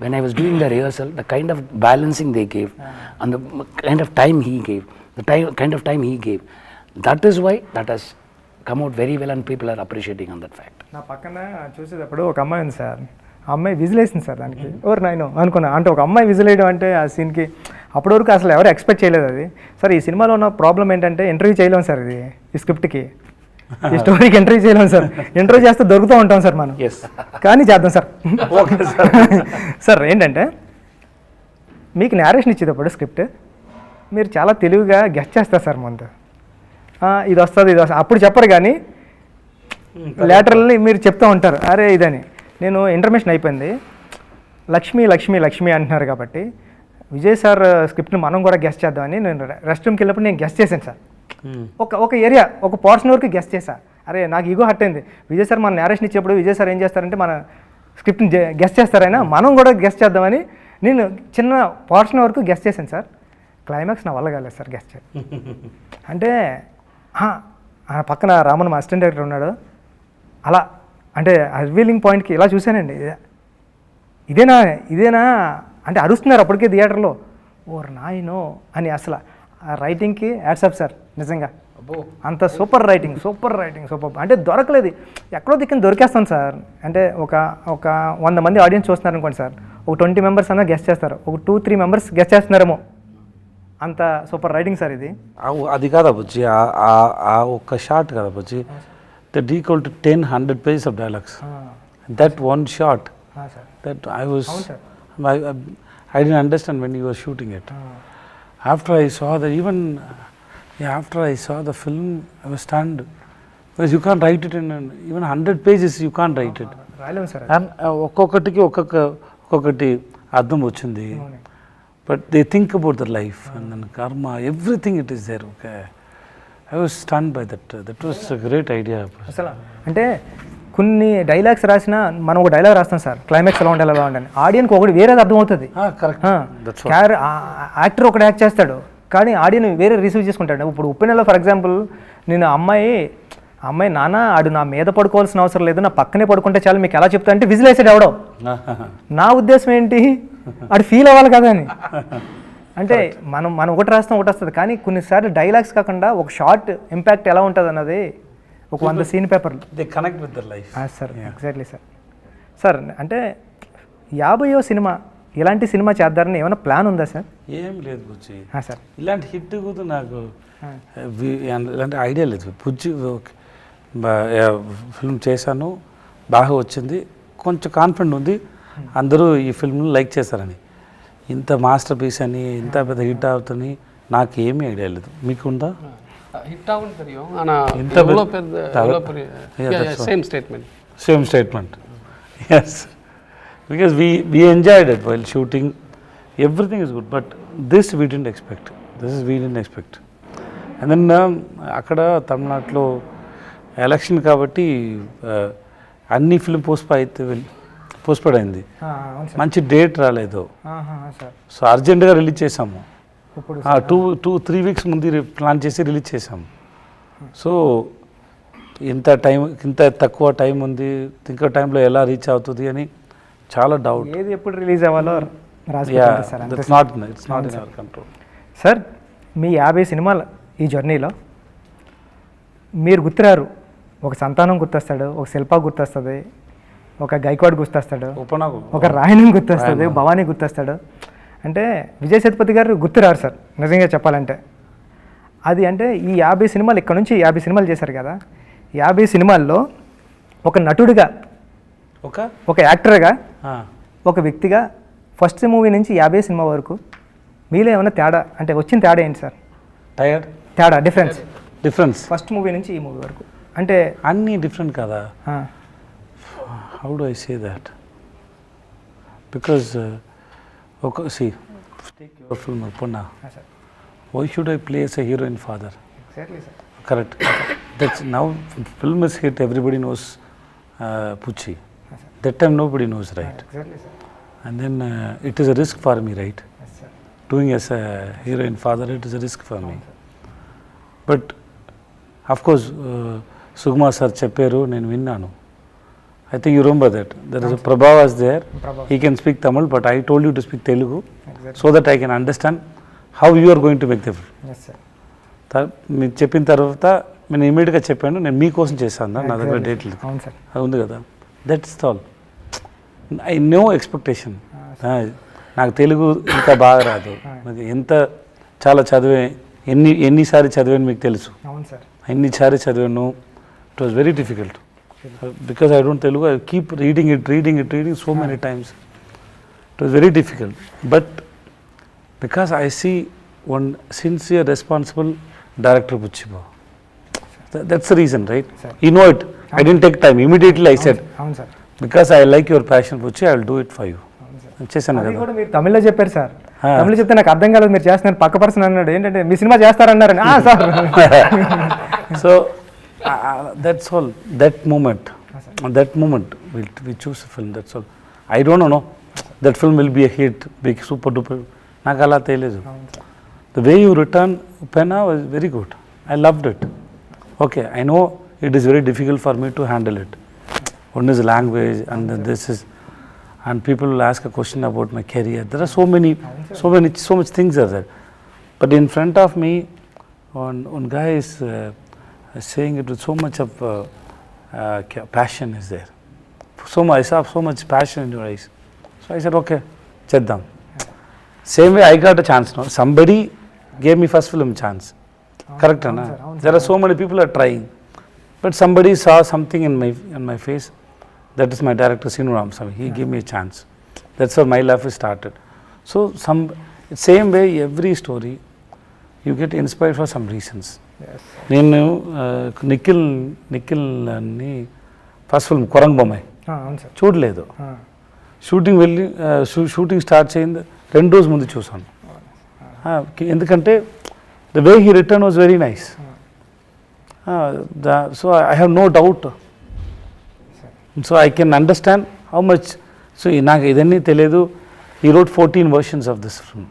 When I was doing the rehearsal, the kind of balancing they gave and the kind of time he gave, kind of time he gave, that is why that has come out very well and people are appreciating on that fact. నా పక్కన చూసేటప్పుడు ఒక అమ్మాయి ఉంది సార్, ఆ అమ్మాయి విజిలేసింది సార్ దానికి. ఓర్ నాయనో అనుకున్నా, అంటే ఒక అమ్మాయి విజిలేయడం అంటే ఆ సీన్కి అప్పటి వరకు అసలు ఎవరు ఎక్స్పెక్ట్ చేయలేదు అది. సార్ ఈ సినిమాలో ఉన్న ప్రాబ్లం ఏంటంటే ఇంటర్వ్యూ చేయలేము సార్, ఇది ఈ స్క్రిప్ట్కి ఈ స్టోరీకి ఇంటర్వ్యూ చేయలేము సార్. ఇంటర్వ్యూ చేస్తే దొరుకుతూ ఉంటాం సార్ మనం, కానీ చేద్దాం సార్. Okay sir. సార్ ఏంటంటే మీకు నేరేషన్ ఇచ్చేటప్పుడు స్క్రిప్ట్ మీరు చాలా తెలివిగా గెస్ట్ చేస్తారు సార్. ముందు ఇది వస్తుంది ఇది వస్తుంది అప్పుడు చెప్పరు, కానీ లేటరల్ని మీరు చెప్తూ ఉంటారు అరే ఇదని. నేను ఇంటర్మేషన్ అయిపోయింది, లక్ష్మి లక్ష్మి లక్ష్మి అంటున్నారు కాబట్టి విజయ్ సార్ స్క్రిప్ట్ని మనం కూడా గెస్ట్ చేద్దామని నేను రెస్ట్ రూమ్కి వెళ్ళినప్పుడు నేను గెస్ట్ చేశాను సార్. ఒక ఏరియా ఒక పోర్షన్ వరకు గెస్ట్ చేశా. అరే నాకు ఈగో హర్ట్ అయింది. విజయ్ సార్ మన నేరేషన్ ఇచ్చేప్పుడు విజయ్ సార్ ఏం చేస్తారంటే మన స్క్రిప్ట్ని గెస్ట్ చేస్తారైనా మనం కూడా గెస్ట్ చేద్దామని నేను చిన్న పోర్షన్ వరకు గెస్ట్ చేశాను సార్. క్లైమాక్స్ నా వల్ల కాలేదు సార్ గెస్ట్ చేయాలి అంటే. ఆ పక్కన రామన్ మా అసిస్టెంట్ డైరెక్టర్ ఉన్నాడు, అలా అంటే ఆ రివీలింగ్ పాయింట్కి ఇలా చూశానండి, ఇదేనా ఇదేనా అంటే అరుస్తున్నారు అప్పటికే థియేటర్లో. ఓర్ నాయనో అని. అసలు ఆ రైటింగ్కి యాడ్సప్ సార్, నిజంగా అంత super writing super writing super అంటే దొరకలేదు, ఎక్కడో దిక్కున దొరికేస్తాను సార్. అంటే ఒక 100 మంది ఆడియన్స్ చూస్తున్నారు అనుకోండి సార్, ఒక 20 మెంబర్స్ అన్నా గెస్ట్ చేస్తారు, ఒక 2-3 మెంబర్స్ గెస్ట్ చేస్తున్నారేమో, అంత సూపర్ రైటింగ్ సార్ ఇది. అది కాదా బుజ్జి, ఆ ఒక్క షాట్ కదా Bujji, that equal to 10-100 pages of dialogues. That one shot, that I didn't understand when you were shooting it. After I saw that, after I saw the film, I was stunned, because you can't write it in even 100 pages. You can't write it. రాయలేము సార్. And ఒక్కొక్కటికి ఒక్కొక్కటి అర్థం వచ్చింది. But they think about their life and then karma, everything it is there. Okay, I was stunned by that. That was a great idea. అసలు అంటే కొన్ని డైలాగ్స్ రాసినా మనం ఒక డైలాగ్ రాస్తాం సార్, క్లైమాక్స్ ఎలా ఉండాలి ఎలా ఉండాలి, ఆడియన్కి ఒకటి వేరేది అర్థమవుతుంది. యాక్టర్ ఒకటి యాక్ట్ చేస్తాడు కానీ ఆడియన్ వేరే రిసీవ్ చేసుకుంటాడు. ఇప్పుడు ఉప్పెనలో ఫర్ ఎగ్జాంపుల్ నేను అమ్మాయి నాన్న ఆడు నా మీద పడుకోవాల్సిన అవసరం లేదు, నా పక్కనే పడుకుంటే చాలు, మీకు ఎలా చెప్తా అంటే విజిల్ వేసాడు ఎవడో. నా ఉద్దేశం ఏంటి, ఆడు ఫీల్ అవ్వాలి కదా అని. అంటే మనం ఒకటి రాస్తాం ఒకటి వస్తుంది, కానీ కొన్నిసార్లు డైలాగ్స్ కాకుండా ఒక షార్ట్ ఇంపాక్ట్ ఎలా ఉంటుంది అన్నది ఒక 100 సీన్ పేపర్లు they connect with their life. Sir exactly sir. Sir అంటే 50వ సినిమా ఇలాంటి సినిమా చేద్దారని ఏమైనా ప్లాన్ ఉందా సార్? ఏం లేదు బుజ్జి సార్, ఇలాంటి హిట్ కూడా నాకు ఇలాంటి ఐడియా లేదు. బుజ్జి ఫిల్మ్ చేశాను, బాగా వచ్చింది, కొంచెం కాన్ఫిడెంట్ ఉంది అందరూ ఈ ఫిల్మ్ని లైక్ చేశారని. ఇంత మాస్టర్ పీస్ అని ఇంత పెద్ద హిట్ అవుతుంది నాకు ఏమీ ఐడియా లేదు. మీకు ఉందా? హిట్ ఆగుంది தெரியும் ஆனா இவ்வளவு பெரிய same statement. yes, because we enjoyed it while shooting, everything is good, but this we didn't expect. And then అక్కడ తమిళనాడులో ఎలక్షన్ కాబట్టి అన్ని ఫిల్మ్ పోస్ట్పోడ్ అయింది, మంచి డేట్ రాలేదు. సో అర్జెంటుగా రిలీజ్ చేసాము, 2-3 weeks ముందు ప్లాన్ చేసి రిలీజ్ చేసాము. సో ఇంత తక్కువ టైం ఉంది, ఇంకా టైంలో ఎలా రీచ్ అవుతుంది అని చాలా డౌట్. ఏది ఎప్పుడు రిలీజ్ అవ్వాలో it's not in our control. Sir మీ 50 సినిమాలు ఈ జర్నీలో మీరు గుర్తురారు, ఒక సంతానం గుర్తొస్తాడు, ఒక శిల్ప గుర్తొస్తుంది, ఒక గైక్వాడ్ గుర్తొస్తాడు, ఒక రాయణం గుర్తొస్తుంది, భవానీ గుర్తొస్తాడు. అంటే విజయ్ సేతుపతి గారు గుర్తురారు సార్ నిజంగా చెప్పాలంటే. అది అంటే ఈ 50 సినిమాలు ఇక్కడ నుంచి 50 సినిమాలు చేశారు కదా, 50 సినిమాల్లో ఒక నటుడిగా, ఒక యాక్టర్గా, ఒక వ్యక్తిగా ఫస్ట్ మూవీ నుంచి 50 సినిమా వరకు మీలో ఏమైనా తేడా అంటే వచ్చిన తేడా ఏంటి సార్? తేడా డిఫరెన్స్ ఫస్ట్ మూవీ నుంచి ఈ మూవీ వరకు అంటే అన్నీ డిఫరెంట్ కదా. How do I say that, because take your film Uppuna, why should I play as a heroine father? Exactly sir. Correct. That's now film is hit, everybody knows Buchi. That time nobody knows, right? Exactly sir. And then it is a risk for me, right? Yes sir. Doing as a heroine father, it is a risk for me. But of course Sugma sir చెప్పారు, నేను విన్నాను. I think you remember that. There is a Prabha was there. He can speak Tamil, but I told you to speak Telugu so that I can understand how you are going to make the film. Yes sir. మీరు చెప్పిన తర్వాత నేను ఇమీడియట్గా చెప్పాను, నేను మీకోసం చేశాను, నా దగ్గర డేట్లు అవును సార్. అది ఉంది కదా. That's all. I know expectation. నాకు తెలుగు ఇంకా బాగా రాదు, నాకు ఎంత చాలా చదివే ఎన్నిసారి చదివాను మీకు తెలుసు. అవును సార్. ఎన్నిసారి చదివాను. It was very difficult because I don't Telugu. I keep reading it so many times. It was very difficult. But because I see one sincere, responsible director, Buchi Babu. That's the reason, right? Sir. You know it. I didn't take time. Immediately I said, అవును sir. because I like your passion, Buchi, I will do it for you. చేశాను అది కదా. కూడా మీరు తమిళ్లో చెప్పారు సార్. తమిళ చెప్తే నాకు అర్థం కాలేదు, మీరు చేస్తున్నారు. పక్క పర్సన్ అన్నాడు ఏంటంటే మీ సినిమా చేస్తారన్నారని. Sir. So that's all. That moment we choose a film. That's all. I don't know. That film will be a hit, big super duper. నాకు అలా తెలియదు. The way you return Upena was very good. I loved it. Okay, I know it is very difficult for me to handle it. One is language, and then this is, and people will ask a question about my career. There are so much things are there. But in front of me, one guy is saying it with so much of passion is there. I saw so much passion in your eyes. So I said, okay, cheddam. Same way I got a chance now. Somebody gave me first film chance. Correct, na? There are so many people are trying. But somebody saw something in my face. That is my director, Sinu Ramasamy. He gave me a chance. That's how my life is started. So same way, every story, you get inspired for some reasons. నేను నిఖిల్ అని ఫస్ట్ ఫిల్మ్ కొరంగ్ బొమ్మాయి చూడలేదు. షూటింగ్ స్టార్ట్ చేయింది 2 రోజుల ముందు చూసాను. ఎందుకంటే the way he written was very nice. So I have no doubt. So I can understand how much. So నాకు ఇదన్నీ తెలియదు. He wrote 14 versions of this film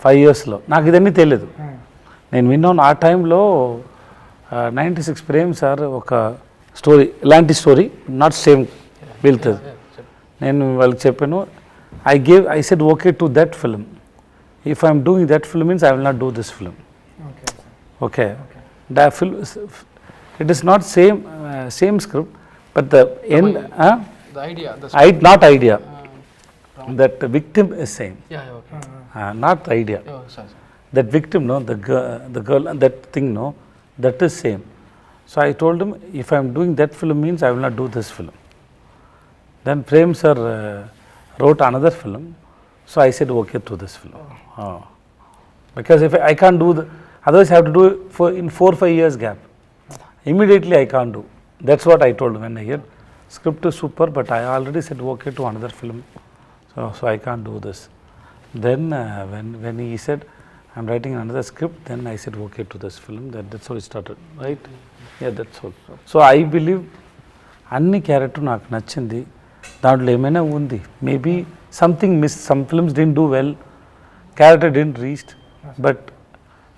5 yearsలో. నాకు ఇదన్నీ తెలియదు. నేను విన్నాను ఆ టైంలో 96 ప్రేమ్ సార్ ఒక స్టోరీ, ఇలాంటి స్టోరీ నాట్ సేమ్ వెళ్తుంది. నేను వాళ్ళకి చెప్పాను, I said okay to that film. If I'm doing that film means I will not do this film. Okay, that film, it is not same script, but the end, the idea, not idea, that the victim is same. Okay. Not the idea. Sorry. That victim, no, the girl and that thing, no, that is same. So I told him, if I am doing that film means I will not do this film. Then Prem sir wrote another film, so I said okay to this film. Because if I can't do otherwise I have to do it in 4-5 years gap. Immediately I can't do. That's what I told him when I heard script is super, but I already said okay to another film, so I can't do this. Then when he said I'm writing another script, then I said okay to this film. That's how it started, right? Yeah, that's all. So I believe అన్ని క్యారెక్టర్ నాకు నచ్చింది. దాంట్లో ఏమైనా ఉంది, maybe something miss, some films didn't do well, character didn't reach, but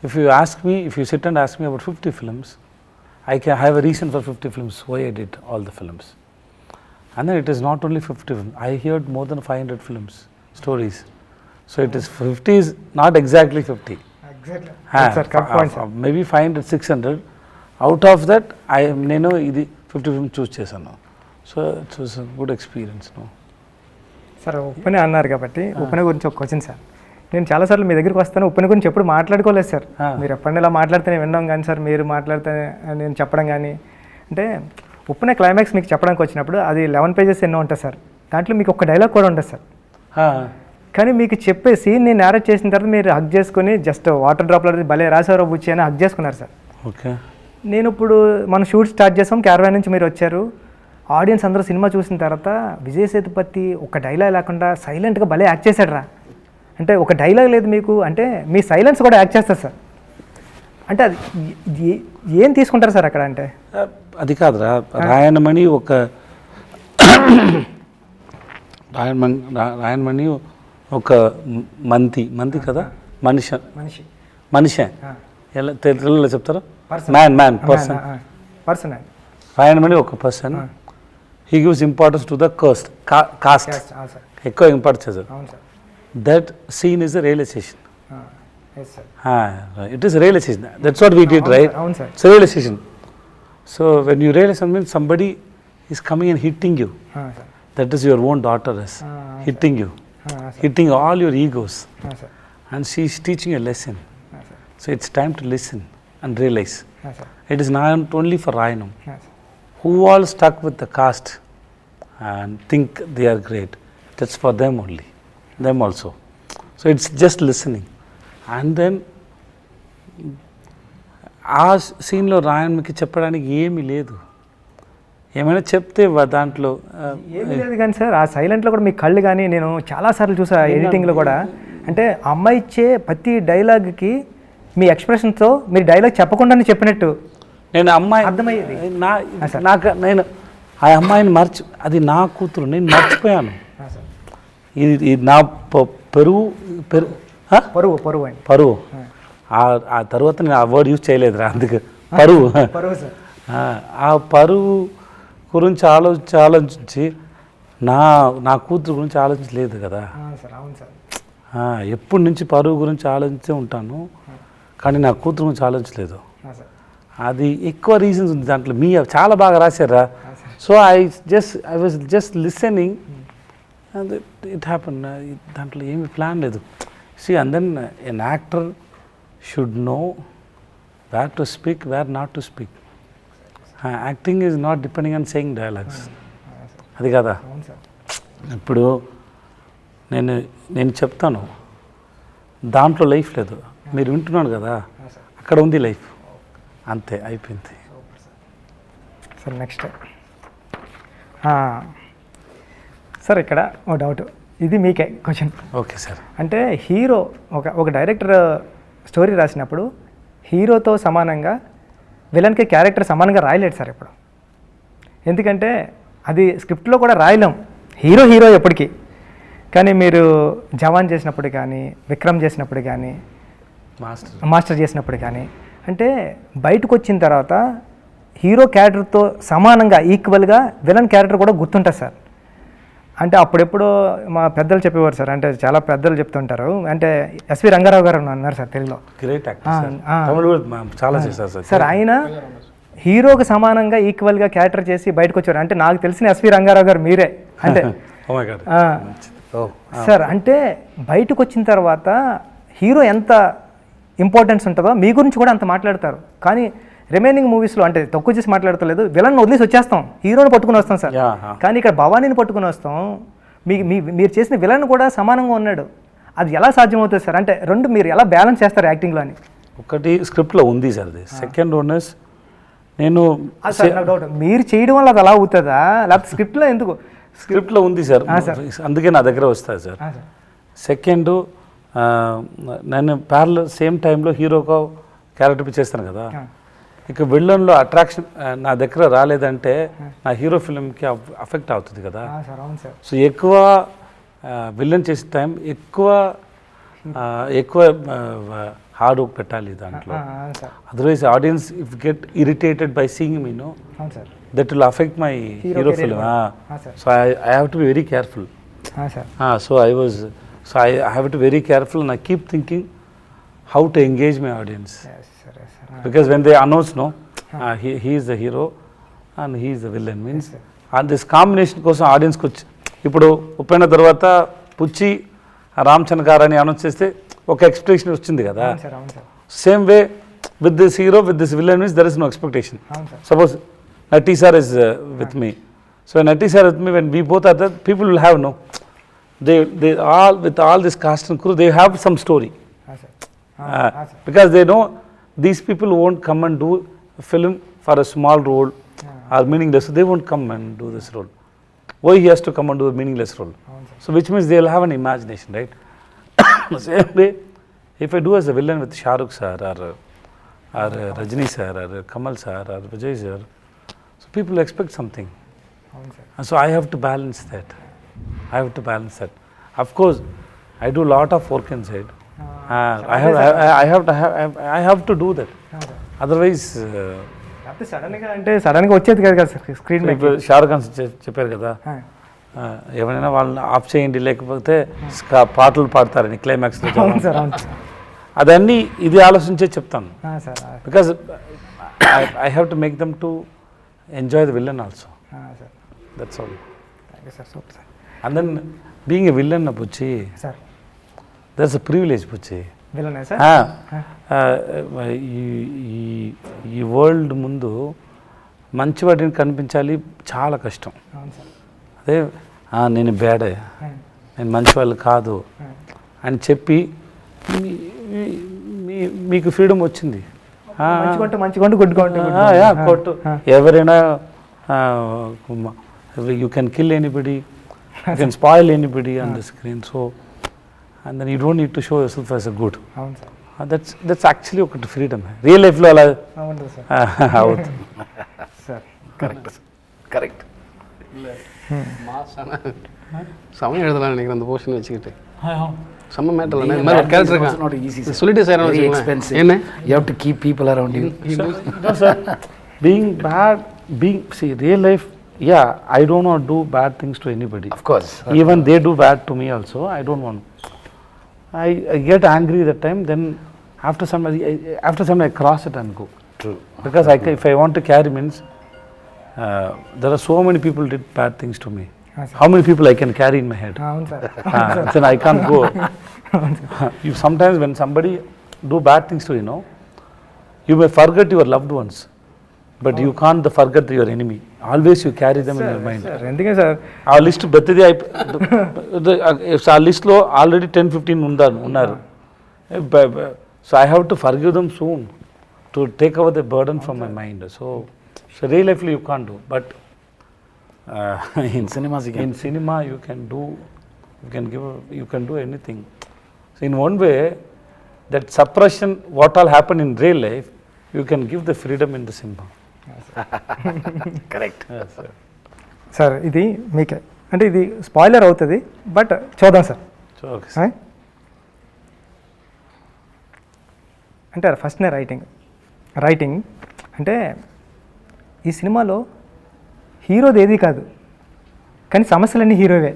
if you sit and ask me about 50 films, I can have a reason for 50 films why I did all the films. And then it is not only 50 films, I heard more than 500 films, stories. So it is 50 is not exactly 50. Exactly. That's a correct point, sir. Maybe 500, 600. Out of that, నేను ఇది 50 films choose చేశాను. So it was a good experience. No? Sir Uppena అన్నారు కాబట్టి ఉప్పెన గురించి ఒక క్వశ్చన్ సార్. నేను చాలాసార్లు మీ దగ్గరికి వస్తాను, ఉప్పెన గురించి ఎప్పుడు మాట్లాడుకోలేదు సార్. మీరు ఎప్పుడైనా ఇలా మాట్లాడితేనే వినడం కానీ సార్, మీరు మాట్లాడితే నేను చెప్పడం కానీ, అంటే ఉప్పెన క్లైమాక్స్ మీకు చెప్పడానికి వచ్చినప్పుడు అది 11 pages ఎన్నో ఉంటుంది సార్. దాంట్లో మీకు ఒక డైలాగ్ కూడా ఉంటుంది సార్. కానీ మీకు చెప్పే సీన్ నేను నేరేట్ చేసిన తర్వాత మీరు హగ్ చేసుకుని జస్ట్ వాటర్ డ్రాప్లో భలే రాసారో బుచ్చి అని హగ్ చేసుకున్నారు సార్. ఓకే. నేను ఇప్పుడు మనం షూట్ స్టార్ట్ చేసాం, క్యారవాన్ నుంచి మీరు వచ్చారు, ఆడియన్స్ అందరూ సినిమా చూసిన తర్వాత విజయ్ సేతుపతి ఒక డైలాగ్ లేకుండా సైలెంట్గా భలే యాక్ట్ చేశాడు రా అంటే, ఒక డైలాగ్ లేదు మీకు అంటే మీ సైలెన్స్ కూడా యాక్ట్ చేస్తారు సార్. అంటే అది ఏం తీసుకుంటారు సార్ అక్కడ? అంటే అది కాదురా, రాయణమణి ఒక రాయణమణి ఒక మంతి కదా, మనిషి ఎలా తెలుగులో చెప్తారు? Man person. పర్సన్. రాయణమణి ఒక person. he gives importance to the caste. అవును సార్ ఎక్కువ ఇంపార్టెన్స్ చేశారు. అవును sir That scene is a realization. Yes sir It is a realization. That's what we did, right? అవును sir It's a realization. So when you realize something, somebody is coming and hitting you. Sir That is your own daughter is hitting you, hitting all your egos, sir and she is teaching a lesson. Sir So it's time to listen and realize. Sir It is not only for Rayanam. Sir Who all stuck with the caste and think they are great. That's for them only, them also. So it's just listening. And then ఆ సీన్లో రాయన్కి చెప్పడానికి ఏమీ లేదు. ఏమైనా చెప్తే దాంట్లో ఏమీ లేదు కానీ సార్ ఆ సైలెంట్లో కూడా మీ కళ్ళు కానీ నేను చాలాసార్లు చూసా ఎడిటింగ్లో కూడా అంటే అమ్మాయి ఇచ్చే ప్రతి డైలాగ్కి మీ ఎక్స్ప్రెషన్తో మీరు డైలాగ్ చెప్పకుండానే చెప్పినట్టు నేను అమ్మాయి అర్థమయ్యేది. నాకు నేను ఆ అమ్మాయిని అది నా కూతురు, నేను మర్చిపోయాను. ఇది నా పరువు పరువు అండి పరువు. ఆ తర్వాత నేను ఆ వర్డ్ యూజ్ చేయలేదురా, అందుకు పరువు. పరువు సార్ ఆ పరువు గురించి ఆలోచించి నా కూతురు గురించి ఆలోచించలేదు కదా. సార్ అవును సార్ ఎప్పటి నుంచి పరువు గురించి ఆలోచించే ఉంటాను, కానీ నా కూతురు గురించి ఆలోచించలేదు. అది ఎక్కువ రీజన్స్ ఉంది దాంట్లో. చాలా బాగా రాశారా. So I was just listening and it happen. దాంట్లో ఏమి ప్లాన్ లేదు. See, and then an actor should know where to speak, where not to speak. Acting is not depending on saying dialogues. అది కదా. ఇప్పుడు నేను చెప్తాను, దాంట్లో లైఫ్ లేదు, మీరు వింటున్నాను కదా, అక్కడ ఉంది లైఫ్, అంతే అయిపోయింది. సార్ నెక్స్ట్ సార్ ఇక్కడ ఓ డౌట్, ఇది మీకే క్వశ్చన్. Okay sir. అంటే హీరో ఒక డైరెక్టర్ స్టోరీ రాసినప్పుడు హీరోతో సమానంగా విలన్కి క్యారెక్టర్ సమానంగా రాయలేడు సార్ ఇప్పుడు. ఎందుకంటే అది స్క్రిప్ట్లో కూడా రాయలేం, హీరో ఎప్పటికీ. కానీ మీరు జవాన్ చేసినప్పుడు కానీ, విక్రమ్ చేసినప్పుడు కానీ, మాస్టర్ చేసినప్పుడు కానీ, అంటే బయటకు వచ్చిన తర్వాత హీరో క్యారెక్టర్తో సమానంగా ఈక్వల్గా విలన్ క్యారెక్టర్ కూడా గుర్తుంటుంది సార్. అంటే అప్పుడెప్పుడో మా పెద్దలు చెప్పేవారు సార్, అంటే చాలా పెద్దలు చెప్తుంటారు. అంటే ఎస్వి రంగారావు గారు అన్నారు సార్ తెలుగులో. సార్ ఆయన హీరోకి సమానంగా ఈక్వల్గా క్యారెక్టర్ చేసి బయటకు వచ్చారు. అంటే నాకు తెలిసిన ఎస్వి రంగారావు గారు మీరే. అంటే సార్ అంటే బయటకు వచ్చిన తర్వాత హీరో ఎంత ఇంపార్టెన్స్ ఉంటుందో మీ గురించి కూడా అంత మాట్లాడతారు. కానీ రిమైనింగ్ మూవీస్లో అంటే తక్కువ చేసి మాట్లాడతలేదు, విలన్ వదిలేసి వచ్చేస్తాం, హీరోని పట్టుకుని వస్తాం సార్. కానీ ఇక్కడ భవానీని పట్టుకుని వస్తాం, మీరు చేసిన విలన్ కూడా సమానంగా ఉన్నాడు. అది ఎలా సాధ్యమవుతుంది సార్? అంటే రెండు మీరు ఎలా బ్యాలెన్స్ చేస్తారు యాక్టింగ్లో అని? ఒకటి స్క్రిప్ట్లో ఉంది సార్, అది సెకండ్ వన్ ఇస్ నేను డౌట్ మీరు చేయడం వల్ల అది అలా అవుతుందా, లేకపోతే స్క్రిప్ట్లో ఎందుకు? స్క్రిప్ట్లో ఉంది సార్, అందుకే నా దగ్గర వస్తుంది సార్. సెకండ్ నేను ప్యారల్ సేమ్ టైంలో హీరోగా క్యారెక్టర్ చేస్తాను కదా, ఇక విలన్లో అట్రాక్షన్ నా దగ్గర రాలేదంటే నా హీరో ఫిల్మ్కి అఫెక్ట్ అవుతుంది కదా. సో ఎక్కువ విలన్ చేసే టైం ఎక్కువ హార్డ్ వర్క్ పెట్టాలి దాంట్లో. Otherwise audience if get irritated by seeing me know, that will affect my hero film. So I have to be very careful. So I have to be very careful and I keep thinking how to engage my audience. Because when they announce he is the hero and he is the villain means and this combination కోసం ఆడియన్స్కి వచ్చి ఇప్పుడు ఉప్పెన తర్వాత పుచ్చి రామచంద్ర గారు అని అనౌన్స్ చేస్తే ఒక ఎక్స్పెక్టేషన్ వచ్చింది కదా. Same way with this hero with this villain means there is no expectation. Suppose Natti sir is with me, so Natti sir with me, when we both are there people will have no, they all with all this cast and crew they have some story. Because they know these people won't come and do a film for a small role or meaningless, so they won't come and do this role. Why he has to come and do a meaningless role? So which means they will have an imagination, right? Same way if I do as a villain with Shah Rukh sir or Rajini sir or Kamal sir or Vijay sir, so people expect something, and so I have to balance that. Of course, I do a lot of work inside. I have to do that. Otherwise, సడన్గా వచ్చేది కదా స్క్రీన్ మీద. ఇప్పుడు షారుఖ్ ఖాన్ చెప్పారు కదా, ఎవరైనా వాళ్ళని ఆఫ్ చేయండి లేకపోతే పాటలు పాడతారని క్లైమాక్స్లో. అదన్నీ ఇది ఆలోచించే చెప్తాను, because I have to make them to enjoy the villain also. That's all. And then being a villain Buchi, that's a privilege Buchi. ఈ వరల్డ్ ముందు మంచివాడిని కనిపించాలి చాలా కష్టం. అదే నేను బ్యాడే, నేను మంచివాళ్ళు కాదు అని చెప్పి మీకు ఫ్రీడమ్ వచ్చింది. కొట్టు ఎవరైనా, you can kill anybody, you can spoil anybody on the screen. So and then you don't need to show yourself as a good. That's actually ఒకటి ఫ్రీడమ్. రియల్ లైఫ్లో అలా అవుతుంది సార్. கரெக்ட். சமயம் எழுதலாம் நினைக்கிறேன் அந்த போர்ஷன் வச்சுக்கிட்டு. செம்ம மேட்டர் இல்லை, மாதிரி ஒரு கேரக்டர் இருக்கான். Not easy, sir. சொல்லிட்டு சார் Very expensive. என்ன, you have to keep people around you. No, sir. Being bad, see, real life, yeah, I don't want to do bad things to anybody. Of course. Even they do bad to me also, I don't want. I get angry that time, then after some I cross it and go. True. Because if I want to carry means, there are so many people did bad things to me. How many people I can carry in my head? Then I can't go. You sometimes when somebody do bad things to you, you may forget your loved ones, but you can't forget your enemy. Always you carry them in your mind. ఎందుకే సార్ ఆ లిస్ట్ ప్రతిదీ ఆ లిస్ట్లో ఆల్రెడీ 10-15 ఉన్నారు. So I have to forgive them soon to take our the burden from my mind. So real లైఫ్లో you can do, but In cinemas you can. In cinema you can do anything. So in one way, that suppression, what all happen in real life, you can give the freedom in the cinema. Correct. Yes, sir. Sir ఇది మీకే అంటే ఇది స్పాయిలర్ అవుతుంది, బట్ చూద్దాం సార్. So, okay, sir. అంటే ఫస్ట్నే రైటింగ్ అంటే ఈ సినిమాలో హీరోది ఏది కాదు, కానీ సమస్యలన్నీ హీరోవే.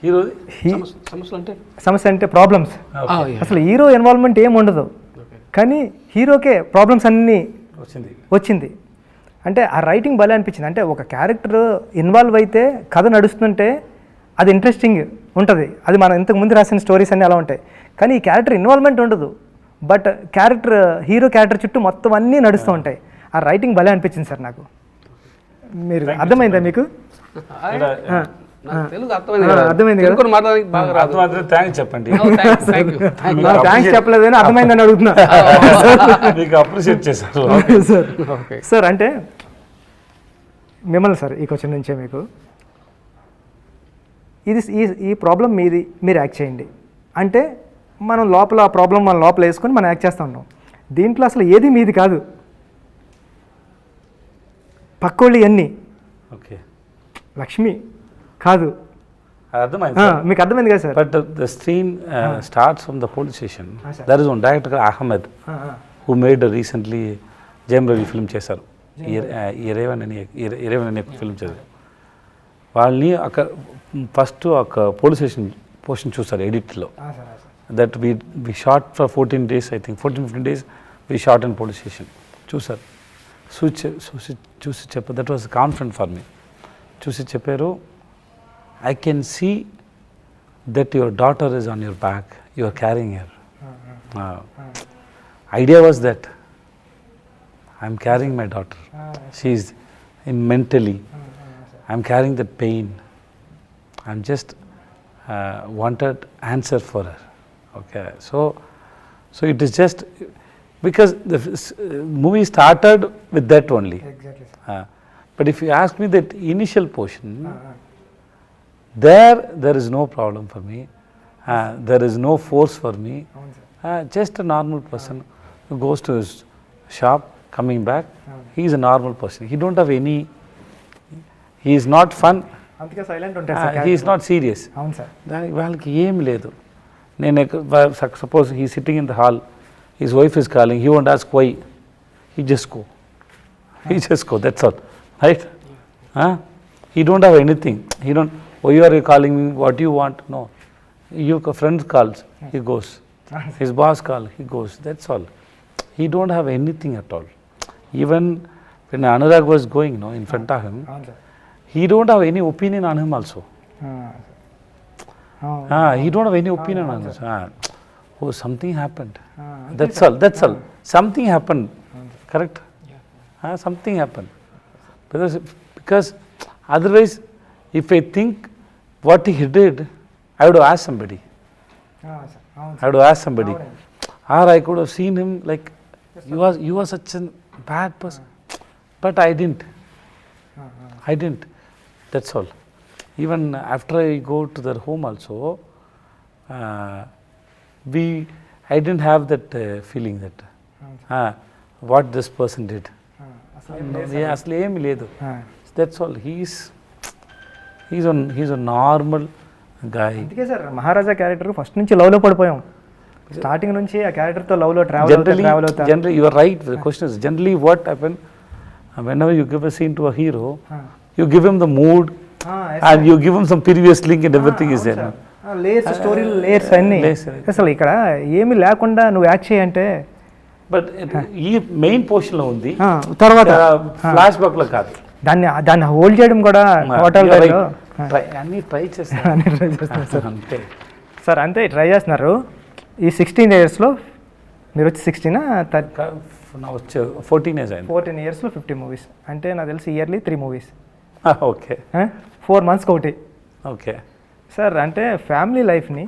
Hero. సమస్య అంటే ప్రాబ్లమ్స్. అసలు హీరో ఇన్వాల్వ్మెంట్ ఏమి ఉండదు, కానీ హీరోకే ప్రాబ్లమ్స్ అన్నీ వచ్చింది. అంటే ఆ రైటింగ్ భలే అనిపించింది. అంటే ఒక క్యారెక్టర్ ఇన్వాల్వ్ అయితే కథ నడుస్తుంటే అది ఇంట్రెస్టింగ్ ఉంటుంది. అది మనం ఇంతకుముందు రాసిన స్టోరీస్ అన్నీ అలా ఉంటాయి, కానీ ఈ క్యారెక్టర్ ఇన్వాల్వ్మెంట్ ఉండదు, బట్ హీరో క్యారెక్టర్ చుట్టూ మొత్తం అన్నీ నడుస్తూ ఉంటాయి. ఆ రైటింగ్ భలే అనిపించింది సార్ నాకు. మీరు అర్థమైందా మీకు? తెలుగు అర్థమైంది కదా? థ్యాంక్స్ చెప్పండి. థ్యాంక్స్ చెప్పలేదని అర్థమైందని అడుగుతున్నా. మీకు అప్రిషియేట్ చేశారు సార్. అంటే మిమ్మల్ని సార్ ఈ క్వశ్చన్ నుంచే మీకు ఇది ఈ ప్రాబ్లం మీది, మీరు యాక్ట్ చేయండి అంటే మనం లోపల ఆ ప్రాబ్లం మన లోపల వేసుకొని మనం యాక్ట్ చేస్తూ ఉన్నాం. దీంట్లో అసలు ఏది మీది కాదు, పక్కోళ్ళు అన్నీ. ఓకే, లక్ష్మి కాదు. అర్థమైంది, మీకు అర్థమైంది కదా sir? But the scene starts from the police station. There is one director Ahmed who made recently Jayam Ravi film చేశారు, ఇరేవన్ అనే ఫిల్మ్ చేశారు. వాళ్ళని అక్కడ ఫస్ట్ ఒక పోలీస్ స్టేషన్ పోర్షన్ చూస్తారు ఎడిట్లో. That we shot for 14 days, I think 14-15 days we shot in police station. చూసారు, చూసి చెప్పారు, that was confident for me. చూసి చెప్పారు, I can see that your daughter is on your back, you are carrying her. Idea was that I am carrying my daughter, she is mentally, I am carrying that pain, I am just wanted answer for her. Okay, so it is just because the movie started with that only. Exactly. But if you ask me that initial portion, there is no problem for me, there is no force for me. Just a normal person who goes to his shop, coming back, he is a normal person, he don't have any, he is not fun, he is not serious. వాళ్ళకి ఏం లేదు. నేను suppose he is sitting in the hall, his wife is calling, he won't ask why, he just go. he just go, that's all, right? He don't have anything, he don't, why you are calling me, what you want, no. Your friend calls, he goes. His boss calls, he goes, that's all. He don't have anything at all. Even when Anurag was going, no, in front of him, he don't have any opinion on him also. He don't have any opinion on this. Oh, something happened. That's all. That's all. Something happened. Correct? Something happened. Because otherwise, if I think what he did, I would have asked somebody. I would have asked somebody. Or I could have seen him like, you are such a bad person. But I didn't. I didn't. That's all. Even after I go to their home also, I didn't have that feeling that what this person did. Asli emi ledu. That's all. He's a normal guy. అందుకే సార్ మహారాజా క్యారెక్టర్ ఫస్ట్ నుంచి లవ్ లో పడిపోయాం. స్టార్టింగ్ నుంచి ఆ క్యారెక్టర్ తో లవ్ లో ట్రావెల్ అవుతా. Generally, you are right. The question is generally what happened whenever you give a scene to a hero, you give him the mood. And you give him some previous link and everything is there. Layers story layers అన్ని అసలు ఇక్కడ ఏమీ లేకుండా నువ్వు యాక్ట్ చేయంటే బట్ ఈ మెయిన్ పోర్షన్ లో ఉంది, తర్వాత ఫ్లాష్ బ్యాక్ లో కాదు. దాన్ని హోల్డ్ చేయడం కూడా టోటల్ అన్ని ట్రై చేస్తారు అంతే సార్. అంతే ట్రై చేస్తున్నారు. ఈ 16 yearsలో మీరు వచ్చి 16 వచ్చే 14 years అయింది. 14 yearsలో 50 movies అంటే నాకు తెలిసి ఇయర్లీ 3 movies. ఓకే 4 monthsకి ఒకటి. ఓకే సార్ అంటే ఫ్యామిలీ లైఫ్ని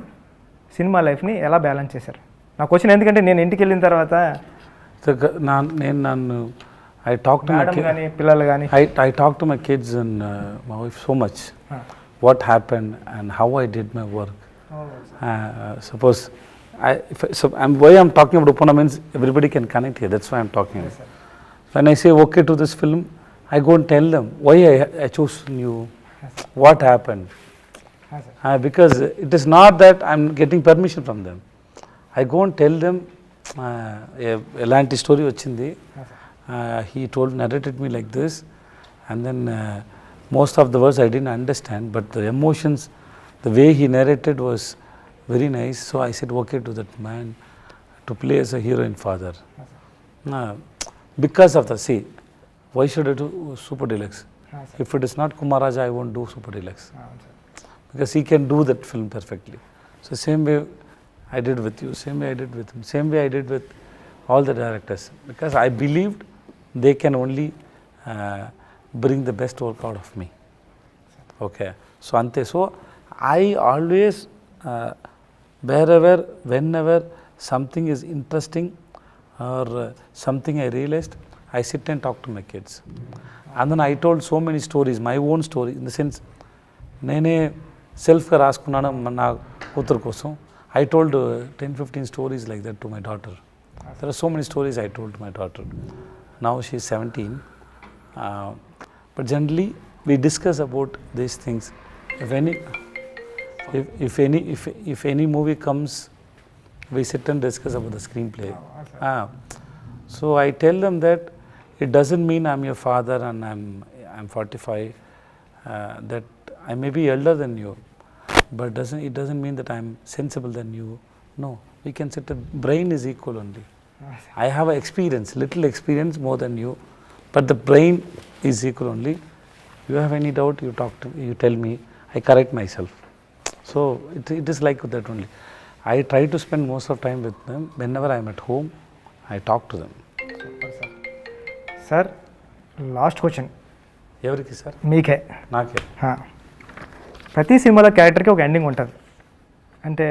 సినిమా లైఫ్ని ఎలా బ్యాలెన్స్ చేశారు? నా క్వశ్చన్ ఎందుకంటే నేను ఇంటికి వెళ్ళిన తర్వాత నన్ను I talk to my kids, పిల్లలు కానీ I talk to my kids and my wife so much. What happened and how I did my work. Suppose why I'm talking about Upana means everybody can connect here. That's why I'm talking. Yes, when I say okay to this film, I go and tell them why I chose you, what happened. Because it is not that I'm getting permission from them. I go and tell them elanti story vachindi. He narrated me like this, and then most of the words I didn't understand, but the emotions, the way he narrated was very nice. So I said okay to that man to play as a heroine father. Because of the why should I do Super Deluxe? If it is not Kumaraja, I won't do Super Deluxe. Because he can do that film perfectly. So same way I did with you, same way I did with him, same way I did with all the directors. Because I believed they can only bring the best work out of me. Okay. So ante. So I always, wherever, whenever something is interesting or something I realized, I sit and talk to my kids. And then I told so many stories, my own story, in the sense, nene self-ga raskunnanu na kutur kosam. I told 10-15 stories like that to my daughter. There are so many stories I told to my daughter. Now she is 17. But generally, we discuss about these things. If any movie comes, we sit and discuss about the screenplay. So I tell them that it doesn't mean I'm your father and I'm 45. That I may be elder than you, but it doesn't mean that I'm sensible than you. No, we can sit. Brain is equal only. I have little experience more than you, but the brain is equal only. You have any doubt, you talk to me, you tell me, I correct myself. So it is like that only. I try to spend most of time with them. Whenever I am at home, I talk to them. Sir, last question. ఎవరికి సార్? మీకే. నాకే. ప్రతి సినిమాలో క్యారెక్టర్కి ఒక ఎండింగ్ ఉంటుంది, అంటే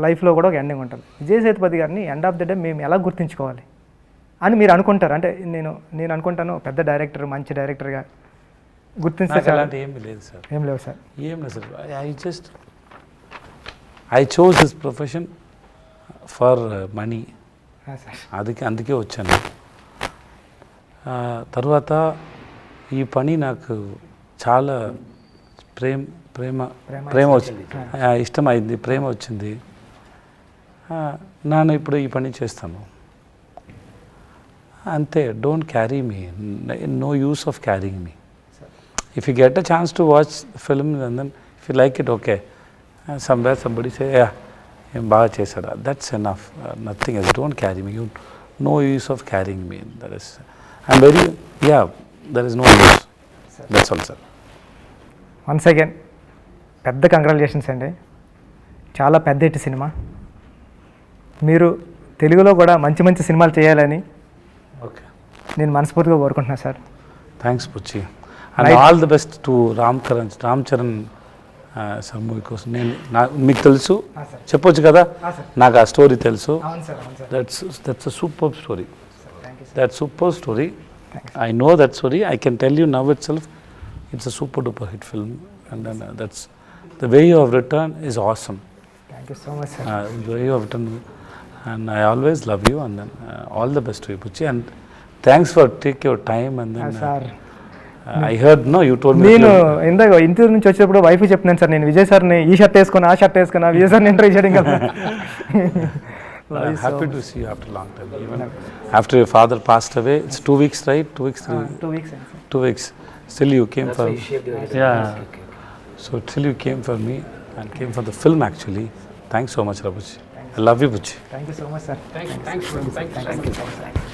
లైఫ్లో కూడా ఒక ఎండింగ్ ఉంటుంది. విజయ్ సేతుపతి గారిని ఎండ్ ఆఫ్ ద డే మేము ఎలా గుర్తుంచుకోవాలి అని మీరు అనుకుంటారు? అంటే నేను అనుకుంటాను పెద్ద డైరెక్టర్, మంచి డైరెక్టర్గా గుర్తించే ఏమి లేదు సార్. ఏం లేవు సార్. ఏం లేదు sir. I chose this profession for money. అందుకే వచ్చాను. తర్వాత ఈ పని నాకు చాలా ప్రేమ వచ్చింది, ఇష్టమైంది, ప్రేమ వచ్చింది. నేను ఇప్పుడు ఈ పని చేస్తాను. ante, don't carry me. No use of carrying me. If you get a chance to watch the film and then if you like it, okay. Somewhere somebody say, yeah, baga chesada. That's enough. Nothing else. Don't carry me. No use of carrying me. That is, I'm very, yeah, there is no use. That's all, sir. Once again పెద్ద కంగ్రాచులేషన్స్ అండి. చాలా పెద్ద హిట్ సినిమా. మీరు తెలుగులో కూడా మంచి మంచి సినిమాలు చేయాలని ఓకే నేను మనస్ఫూర్తిగా కోరుకుంటున్నాను sir. Thanks Buchi. And all the best to Ram Charan sir movie కోసం. మీకు తెలుసు చెప్పొచ్చు కదా, నాకు ఆ స్టోరీ తెలుసు. That's a super story. That super story. I know that story. I can tell you now itself, it's a super duper hit film. And then that's the way you have written is awesome. Thank you so much, sir. The way you have written, and I always love you. And then all the best to you, Buchi. And thanks for take your time. And then sir. I heard, no, you told me. నేను ఇందాక ఇంటి నుంచి వచ్చేటప్పుడు వైఫ్ చెప్తున్నాను సార్, నేను విజయ్ సార్ని ఈ షర్ట్ వేసుకుని ఆ షర్ట్ వేసుకున్నా విజయ్ సార్ని ఇంటర్వ్యూ చేయడం కదా. I'm happy to see you after a long time. Even after your father passed away, it's 2 weeks, right? 2 weeks, 3 weeks. 2 weeks. 2 weeks. Still you came That's for. why you shaved your head. Yeah. So still you came for me and came for the film actually. Thanks so much, Rabuchi. I love you, Buchi. Thank you so much, sir. Thanks. Thank you.